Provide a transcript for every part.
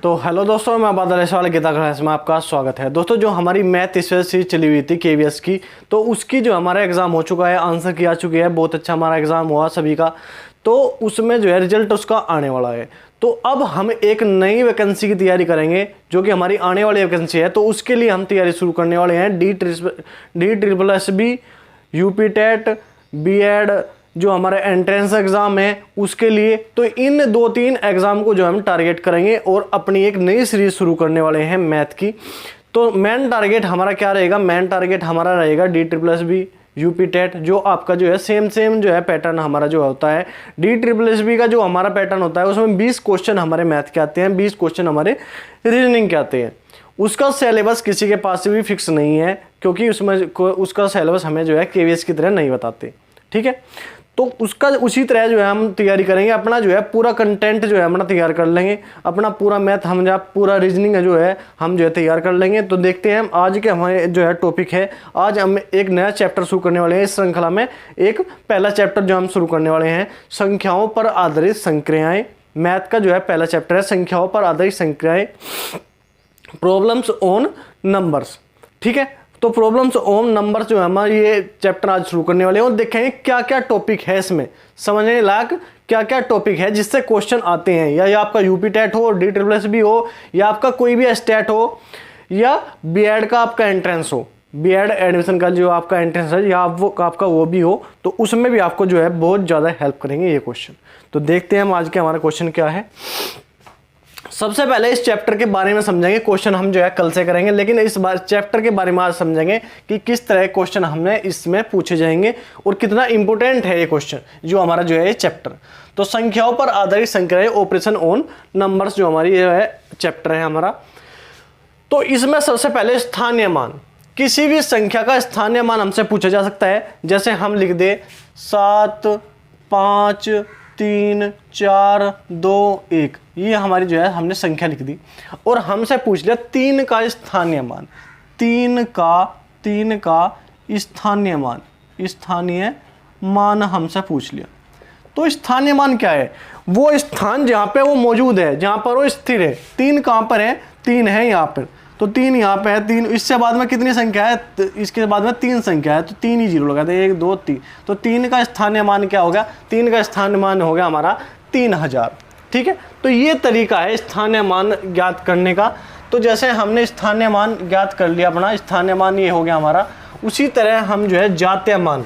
तो हेलो दोस्तों, मैं बादल सवाल गीता क्लास में आपका स्वागत है। दोस्तों, जो हमारी मैथ इस वजह से चली हुई थी केवीएस की, तो उसकी जो हमारा एग्ज़ाम हो चुका है, आंसर की आ चुकी है, बहुत अच्छा हमारा एग्ज़ाम हुआ सभी का। तो उसमें जो है रिजल्ट उसका आने वाला है। तो अब हम एक नई वैकेंसी की तैयारी करेंगे जो कि हमारी आने वाली वैकेंसी है। तो उसके लिए हम तैयारी शुरू करने वाले हैं DSSB, यूपी टेट, बीएड, जो हमारा एंट्रेंस एग्ज़ाम है उसके लिए। तो इन 2-3 एग्ज़ाम को जो हम टारगेट करेंगे और अपनी एक नई सीरीज शुरू करने वाले हैं मैथ की। तो मेन टारगेट हमारा क्या रहेगा? मेन टारगेट हमारा रहेगा DSSB, यूपी टेट, जो आपका जो है सेम जो है पैटर्न हमारा जो होता है। DSSB का जो हमारा पैटर्न होता है उसमें 20 क्वेश्चन हमारे मैथ के आते हैं, 20 क्वेश्चन हमारे रीजनिंग के आते हैं। उसका सिलेबस किसी के पास भी फिक्स नहीं है, क्योंकि उसमें उसका सिलेबस हमें जो है केवीएस की तरह नहीं बताते। ठीक है, तो उसका उसी तरह जो है हम तैयारी करेंगे। अपना जो है पूरा कंटेंट जो है अपना तैयार कर लेंगे, अपना पूरा मैथ हम जो पूरा रीजनिंग जो है हम जो है तैयार कर लेंगे। तो देखते हैं आज के हमारे जो है टॉपिक है। आज हम एक नया चैप्टर शुरू करने वाले हैं इस श्रृंखला में। एक पहला चैप्टर जो हम शुरू करने वाले हैं, संख्याओं पर आधारित संक्रियाएं। मैथ का जो है पहला चैप्टर है संख्याओं पर आधारित संक्रियाएं, प्रॉब्लम्स ऑन नंबर्स। ठीक है, तो प्रॉब्लम्स ऑन नंबर्स जो है हमारा ये चैप्टर आज शुरू करने वाले हैं और देखेंगे क्या क्या टॉपिक है इसमें, समझने लायक क्या क्या टॉपिक है जिससे क्वेश्चन आते हैं। या ये आपका यूपी टेट हो, DSSB हो, या आपका कोई भी स्टेट हो, या बीएड का आपका एंट्रेंस हो, बीएड एडमिशन का जो आपका एंट्रेंस है, या वो आपका वो भी हो, तो उसमें भी आपको जो है बहुत ज़्यादा हेल्प करेंगे ये क्वेश्चन। तो देखते हैं हम आज के हमारा क्वेश्चन क्या है। सबसे पहले इस चैप्टर के बारे में समझेंगे। क्वेश्चन हम जो है कल से करेंगे, लेकिन इस बार चैप्टर के बारे में आज समझेंगे कि किस तरह क्वेश्चन हमने इसमें पूछे जाएंगे और कितना इंपॉर्टेंट है ये क्वेश्चन जो हमारा जो है ये चैप्टर। तो संख्याओं पर आधारित संक्रियाएं, ऑपरेशन ऑन नंबर्स जो हमारी ये है चैप्टर है हमारा। तो इसमें सबसे पहले स्थानीय मान, किसी भी संख्या का स्थानीय मान हमसे पूछा जा सकता है। जैसे हम लिख दे 7, 5, 3, 4, 2, 1, ये हमारी जो है हमने संख्या लिख दी और हमसे पूछ लिया 3 का स्थानीय मान। 3 का स्थानीय मान हमसे पूछ लिया। तो स्थानीय मान क्या है? वो स्थान जहाँ पे वो मौजूद है, जहाँ पर वो स्थिर है। 3 कहाँ पर है? 3 है यहाँ पर, तो 3 यहाँ पे है। 3 इससे बाद में कितनी संख्या है? इसके बाद में 3 संख्या है, तो 3 ही जीरो लगाते हैं, 1, 2, 3। तो 3 का स्थानीय मान क्या होगा? 3 का स्थानीय मान हो गया हमारा 3000। ठीक है, तो ये तरीका है स्थानीय मान ज्ञात करने का। तो जैसे हमने स्थानीय मान ज्ञात कर लिया, अपना स्थानीय मान ये हो गया हमारा। उसी तरह हम जो है जातीय मान,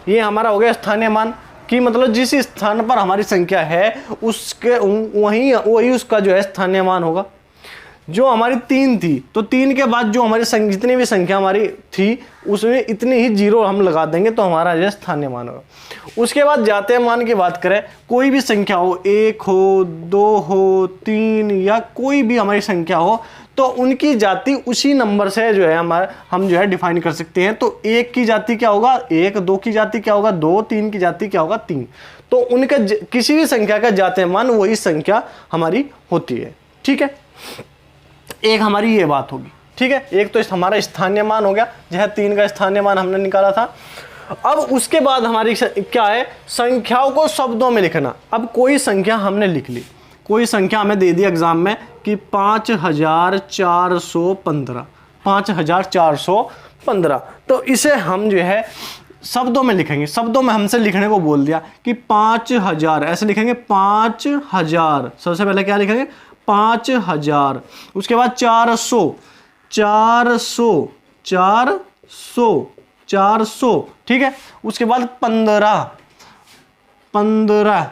ये हमारा हो गया स्थानीय मान कि मतलब जिस स्थान पर हमारी संख्या है उसके वही उसका जो है स्थानीय मान होगा। जो हमारी 3 थी, तो 3 के बाद जो हमारी जितनी भी संख्या हमारी थी उसमें इतनी ही जीरो हम लगा देंगे, तो हमारा जो स्थानीय मान होगा। उसके बाद जातीय मान की बात करें, कोई भी संख्या हो, 1 हो, 2 हो, 3 या कोई भी हमारी संख्या हो, तो उनकी जाति उसी नंबर से जो है हम जो है डिफाइन कर सकते हैं। तो 1 की जाति क्या होगा? 1, 2 की जाति क्या होगा? 2, 3 की जाति क्या होगा? 3। तो उनका किसी भी संख्या का जातीय मान वही संख्या हमारी होती है। ठीक है, एक हमारी ये बात होगी। ठीक है, एक तो हमारा स्थानीय मान हो गया, जहाँ 3 का स्थानीय मान हमने निकाला था। अब उसके बाद हमारी क्या है? संख्याओं को शब्दों में लिखना। अब कोई संख्या हमने लिख ली, कोई संख्या हमें दे दी एग्जाम में कि 5415, 5415। तो इसे हम जो है शब्दों में लिखेंगे। शब्दों में हमसे लिखने को बोल दिया कि 5000, ऐसे लिखेंगे 5000। सबसे पहले क्या लिखेंगे? 5000। उसके बाद 400, 400। ठीक है, उसके बाद 15,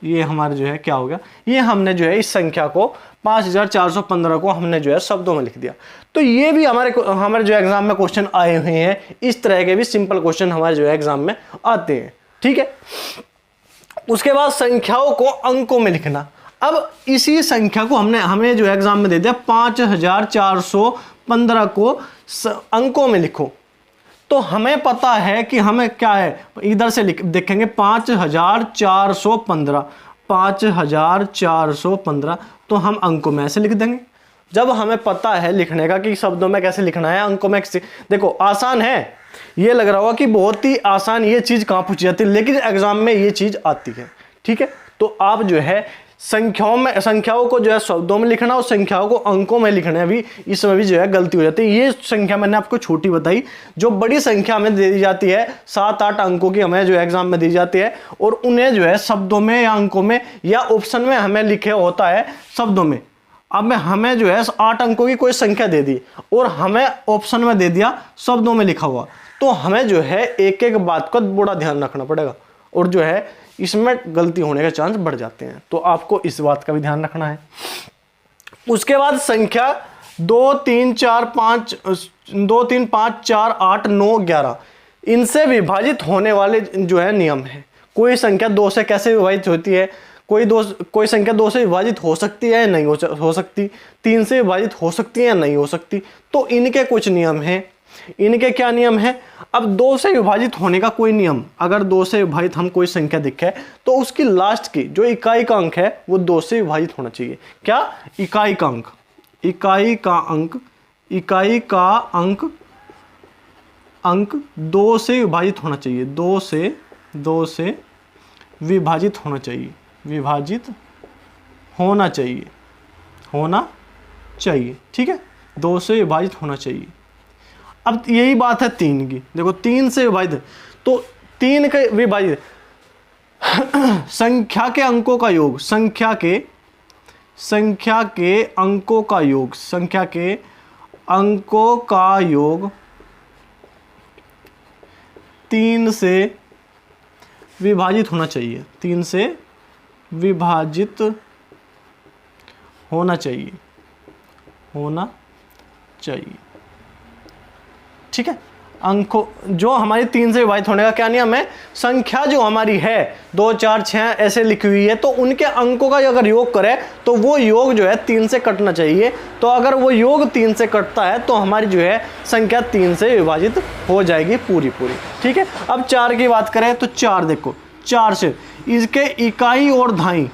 ये हमारे जो है क्या हो गया? ये हमने जो है इस संख्या को 5415 को हमने जो है शब्दों में लिख दिया। तो ये भी हमारे जो एग्जाम में क्वेश्चन आए हुए हैं। इस तरह के भी सिंपल क्वेश्चन हमारे जो है एग्जाम में आते हैं। ठीक है, उसके बाद संख्याओं को अंकों में लिखना। अब इसी संख्या को हमें जो एग्जाम में दे दिया 5415 को अंकों में लिखो। तो हमें पता है कि हमें क्या है, इधर से देखेंगे 5415, 5415, तो हम अंकों में ऐसे लिख देंगे। जब हमें पता है लिखने का कि शब्दों में कैसे लिखना है, अंकों में कैसे, देखो आसान है। ये लग रहा होगा कि बहुत ही आसान, ये चीज़ कहाँ पूछी जाती है, लेकिन एग्जाम में ये चीज़ आती है। ठीक है, तो आप जो है संख्याओं को जो है शब्दों में लिखना और संख्याओं को अंकों में लिखना है, भी इसमें भी जो है गलती हो जाती है। ये संख्या मैंने आपको छोटी बताई, जो बड़ी संख्या में दे दी जाती है 7-8 अंकों की हमें जो एग्जाम में दी जाती है, और उन्हें जो है शब्दों में या अंकों में या ऑप्शन में हमें लिखे होता है शब्दों में। अब मैं हमें जो है 8 अंकों की कोई संख्या दे दी और हमें ऑप्शन में दे दिया शब्दों में लिखा हुआ, तो हमें जो है एक एक बात का बड़ा ध्यान रखना पड़ेगा और जो है इसमें गलती होने के चांस बढ़ जाते हैं। तो आपको इस बात का भी ध्यान रखना है। उसके बाद संख्या 2, 3, 4, 5, 2, 3, 5, 4, 8, 9, 11 इनसे विभाजित होने वाले जो है नियम है। कोई संख्या 2 से कैसे विभाजित होती है, कोई संख्या 2 से विभाजित हो सकती है या नहीं हो सकती, 3 से विभाजित हो सकती है या नहीं हो सकती, तो इनके कुछ नियम हैं। इनके क्या नियम है? अब 2 से विभाजित होने का कोई नियम, अगर 2 से विभाजित हम कोई संख्या दिखे तो उसकी लास्ट की जो इकाई का अंक है वो 2 से विभाजित होना चाहिए। क्या? इकाई का अंक, इकाई का अंक, इकाई का अंक 2 से विभाजित होना चाहिए, 2 से विभाजित होना चाहिए, विभाजित होना चाहिए, होना चाहिए, ठीक है, 2 से विभाजित होना चाहिए। अब यही बात है 3 की, देखो 3 से विभाजित, तो 3 के विभाजित संख्या के अंकों का योग, संख्या के अंकों का योग, संख्या के अंकों का योग 3 से विभाजित होना चाहिए, 3 से विभाजित होना चाहिए, होना चाहिए, ठीक है। अंकों जो हमारी 3 से विभाजित होने का क्या नियम है? संख्या जो हमारी है 2, 4, 6 ऐसे लिखी हुई है, तो उनके अंकों का अगर योग करें तो वो योग जो है 3 से कटना चाहिए। तो अगर वो योग 3 से कटता है तो हमारी जो है संख्या 3 से विभाजित हो जाएगी पूरी, ठीक है। अब 4 की बात करें तो 4 देखो, 4 से इसके इकाई और दहाई,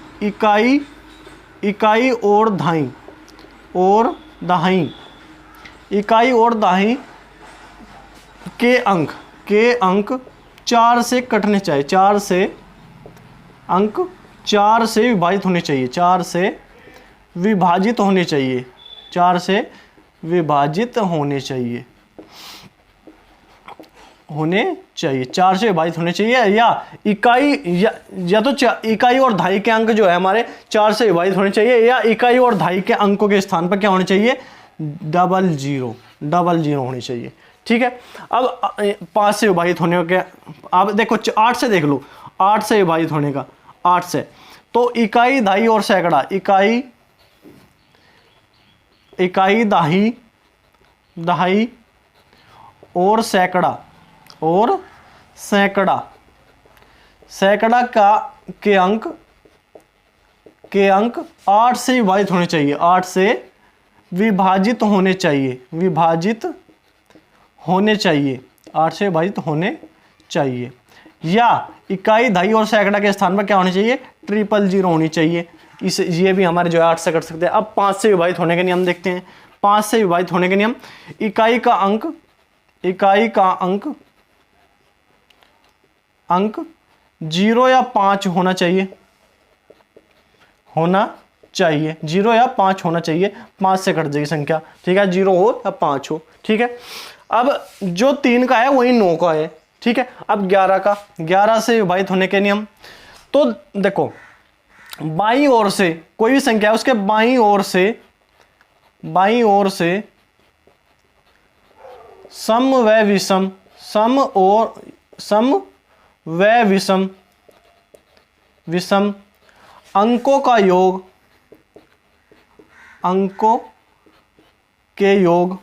इकाई और दहाई, इकाई और दहाई के अंक 4 से कटने चाहिए, 4 से अंक 4 से विभाजित होने चाहिए, 4 से विभाजित होने चाहिए, 4 से विभाजित होने चाहिए, 4 से विभाजित होने चाहिए, या इकाई या तो इकाई और दहाई के अंक जो है हमारे 4 से विभाजित होने चाहिए, या इकाई और दहाई के अंकों के स्थान पर क्या होने चाहिए? डबल जीरो होनी चाहिए, ठीक है। अब 5 से विभाजित होने का, अब देखो 8 से देख लो, 8 से विभाजित होने का, 8 से तो इकाई, दहाई और सैकड़ा, इकाई दहाई और सैकड़ा, सैकड़ा के अंक 8 से विभाजित होने चाहिए, 8 से विभाजित होने चाहिए, 8 से विभाजित होने चाहिए, या इकाई, दहाई और सैकड़ा के स्थान पर क्या होने चाहिए? 000 होनी चाहिए। ये भी हमारे जो है 8 से कट सकते हैं। अब 5 से विभाजित होने के नियम देखते हैं। 5 से विभाजित होने के नियम, इकाई का अंक 0 या 5 होना चाहिए, 0 या 5 होना चाहिए, 5 से कट जाएगी संख्या, ठीक है, 0 हो या 5 हो, ठीक है। अब जो 3 का है वही 9 का है, ठीक है। अब 11 से विभाजित होने के नियम, तो देखो बाईं ओर से कोई भी संख्या है उसके बाईं ओर से सम व विषम अंकों के योग,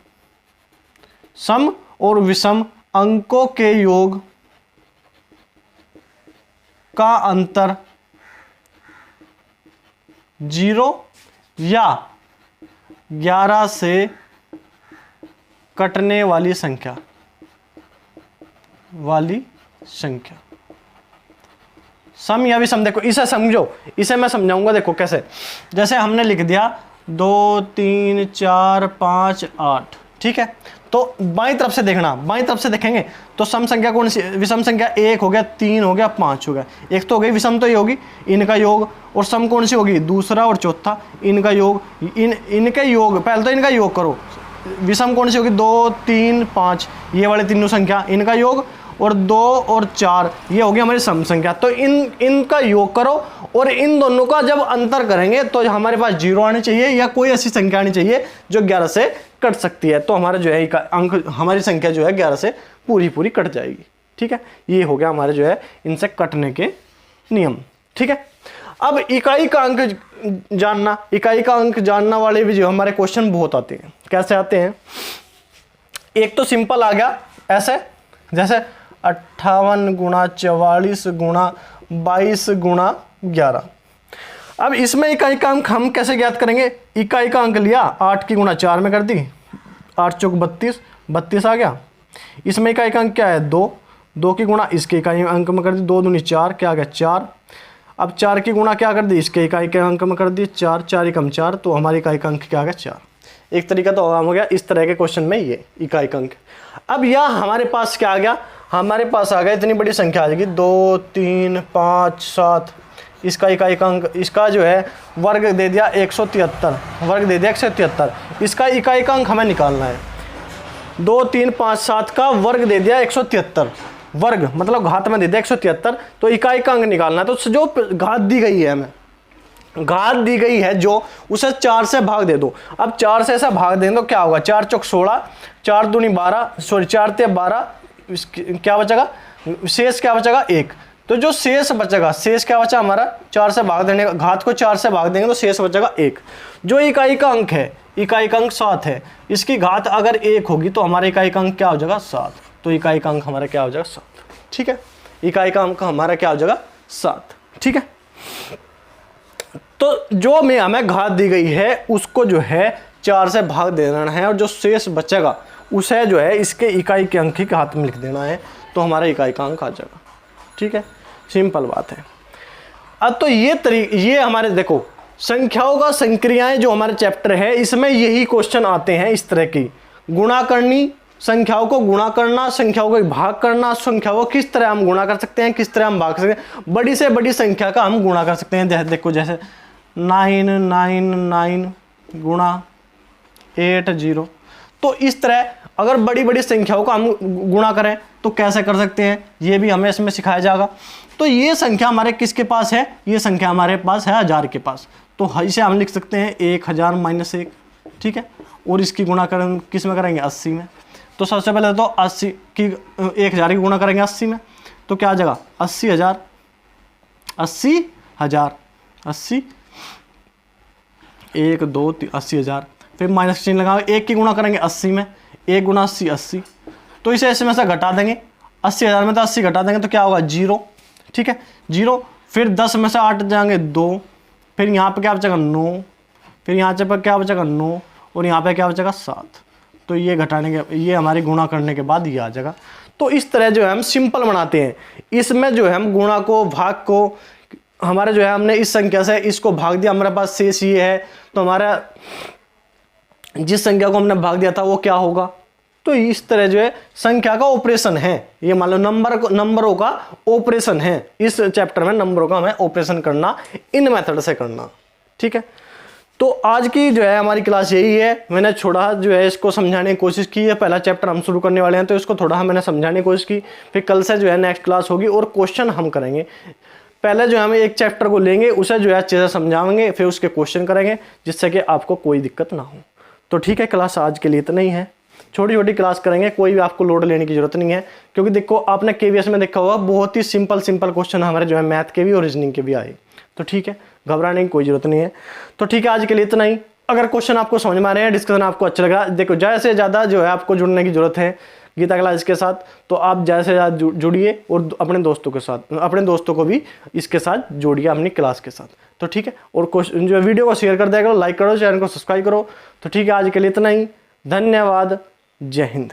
सम और विषम अंकों के योग का अंतर 0 या 11 से कटने वाली संख्या, सम या विषम। देखो इसे समझो, इसे मैं समझाऊंगा, देखो कैसे। जैसे हमने लिख दिया 2, 3, 4, 5, 8, ठीक है। तो बाईं तरफ से देखना, बाईं तरफ से देखेंगे तो सम संख्या कौन सी, विषम संख्या 1 हो गया, 3 हो गया, 5 हो गया। एक तो हो गई विषम, तो ये होगी इनका योग, और सम कौन सी होगी, दूसरा और चौथा इनका योग। इनके योग, पहले तो इनका योग करो। विषम कौन सी होगी, 2 3 5, ये वाले तीनों संख्या इनका योग, और 2 और 4 ये होगी हमारी सम संख्या। तो इनका योग करो, और इन दोनों का जब अंतर करेंगे तो हमारे पास 0 आनी चाहिए, या कोई ऐसी संख्या आनी चाहिए जो 11 से कट सकती है। तो हमारा जो है अंक, हमारी संख्या जो है 11 से पूरी कट जाएगी। ठीक है, ये हो गया हमारे जो है इनसे कटने के नियम। ठीक है, अब इकाई का अंक जानना, इकाई का अंक जानना वाले भी जो हमारे क्वेश्चन बहुत आते हैं। कैसे आते हैं, एक तो सिंपल आ गया ऐसे, जैसे 58 गुणा 44 गुणा 22 गुणा 11। अब इसमें इकाई का अंक हम कैसे ज्ञात करेंगे, इकाई का अंक लिया, 8 की गुणा 4 में कर दी, 8 चौक 32, 32 आ गया। इसमें इकाई का अंक क्या है, 2, 2 की गुणा इसके इकाई अंक में कर दी, 2 दूनी 4, क्या आ गया 4। अब 4 की गुणा क्या कर दी, इसके इकाई के अंक में कर दी 4, 4 एकम 4, तो हमारी इकाई का अंक क्या आ गया 4। एक तरीका तो हो गया इस तरह के क्वेश्चन में ये इकाई का अंक। अब यह हमारे पास क्या आ गया, हमारे पास आ गया इतनी बड़ी संख्या आ जाएगी, 2 3 5 7, इसका इकाई का अंक, इसका जो है वर्ग दे दिया 173, वर्ग दे दिया 173, इसका इकाई का अंक हमें निकालना है। 2 3 5 7 का वर्ग दे दिया 173, वर्ग मतलब घात में दे दिया 173, तो इकाई का अंक निकालना है। तो जो घात दी गई है हमें, घात दी गई है जो, उसे 4 से भाग दे दो। अब 4 से ऐसा भाग दें तो क्या होगा, 4 चौक 16, 4 दूनी 12, सॉरी 4 ते 12, क्या बचेगा, शेष क्या बचेगा 1। तो जो शेष बचेगा, शेष क्या बचा हमारा, 4 से भाग देने, घात को 4 से भाग देंगे तो शेष बचेगा 1। जो इकाई का अंक है, इकाई का अंक 7 है, इसकी घात अगर 1 होगी तो हमारा इकाई का अंक क्या हो जाएगा 7। तो इकाई का अंक हमारा क्या हो जाएगा 7। ठीक है, इकाई का अंक हमारा क्या हो जाएगा 7। ठीक है, तो जो में हमें घात दी गई है उसको जो है 4 से भाग देना है, और जो शेष बचेगा उसे जो है इसके इकाई के अंक की घात में लिख देना है, तो हमारा इकाई का अंक आ जाएगा। ठीक है, सिंपल बात है। अब तो ये हमारे देखो संख्याओं का संक्रियाएं जो हमारे चैप्टर है, इसमें यही क्वेश्चन आते हैं इस तरह की, गुणा करनी, संख्याओं को गुणा करना, संख्याओं को भाग करना, संख्याओं को किस तरह हम गुणा कर सकते हैं, किस तरह हम भाग सकते हैं, बड़ी से बड़ी संख्या का हम गुणा कर सकते हैं। देखो जैसे 999 गुणा 80, तो इस तरह अगर बड़ी बड़ी संख्याओं का हम गुणा करें तो कैसे कर सकते हैं, ये भी हमें इसमें सिखाया जाएगा। तो ये संख्या हमारे किसके पास है, ये संख्या हमारे पास है 1000 के पास, तो इसे हम लिख सकते हैं 1000 - 1। ठीक है, और इसकी गुणा करें किस में करेंगे, 80 में। तो सबसे पहले तो 80 की 1000 की गुणा करेंगे 80 में, तो क्या आ जाएगा 80,000, 80,000, 80, 1 2 3, 80,000। फिर माइनस चिन्ह लगाओगे, 1 की गुणा करेंगे 80 में, 1 गुणा 80 80, तो इसे ऐसे में से घटा देंगे, 80,000 में तो 80 घटा देंगे तो क्या होगा 0। ठीक है, 0। फिर 10 में से 8 जाएंगे 2, फिर यहाँ पे क्या बचेगा 9, फिर यहाँ पे क्या बचेगा 9, और यहाँ पे क्या बचेगा 7। तो ये घटाने के, ये हमारी गुणा करने के बाद ये आ जाएगा। तो इस तरह जो है हम सिंपल बनाते हैं। इसमें जो है हम गुणा को, भाग को, हमारे जो है हमने इस संख्या से इसको भाग दिया, हमारे पास शेष ये है, तो हमारा जिस संख्या को हमने भाग दिया था वो क्या होगा। तो इस तरह जो है संख्या का ऑपरेशन है, ये मान लो नंबरों का ऑपरेशन है। इस चैप्टर में नंबरों का हमें ऑपरेशन करना, इन मेथड से करना। ठीक है, तो आज की जो है हमारी क्लास यही है। मैंने थोड़ा जो है इसको समझाने की कोशिश की है, पहला चैप्टर हम शुरू करने वाले हैं तो इसको थोड़ा मैंने समझाने की कोशिश की। फिर कल से जो है नेक्स्ट क्लास होगी और क्वेश्चन हम करेंगे। पहले जो है हम एक चैप्टर को लेंगे, उसे जो है अच्छे से समझाएंगे, फिर उसके क्वेश्चन करेंगे जिससे कि आपको कोई दिक्कत ना हो। तो ठीक है, क्लास आज के लिए इतना ही है, छोटी छोटी क्लास करेंगे, कोई भी आपको लोड लेने की जरूरत नहीं है। क्योंकि देखो आपने केवीएस में देखा होगा बहुत ही सिंपल क्वेश्चन हमारे जो है मैथ के भी और रीजनिंग के भी आए। तो ठीक है, घबराने की कोई जरूरत नहीं है। तो ठीक है, आज के लिए इतना ही। अगर क्वेश्चन आपको समझ में आ रहे हैं, डिस्कशन आपको अच्छा लग रहा है, देखो ज़्यादा से ज़्यादा जो है आपको जुड़ने की जरूरत है गीता क्लास के साथ। तो आप ज़्यादा से ज़्यादा जुड़िए और अपने दोस्तों के साथ, अपने दोस्तों को भी इसके साथ जोड़िए अपनी क्लास के साथ। तो ठीक है, और क्वेश्चन जो वीडियो को शेयर कर दिया करो, लाइक करो, चैनल को सब्सक्राइब करो। तो ठीक है, आज के लिए इतना ही। धन्यवाद। जय हिंद।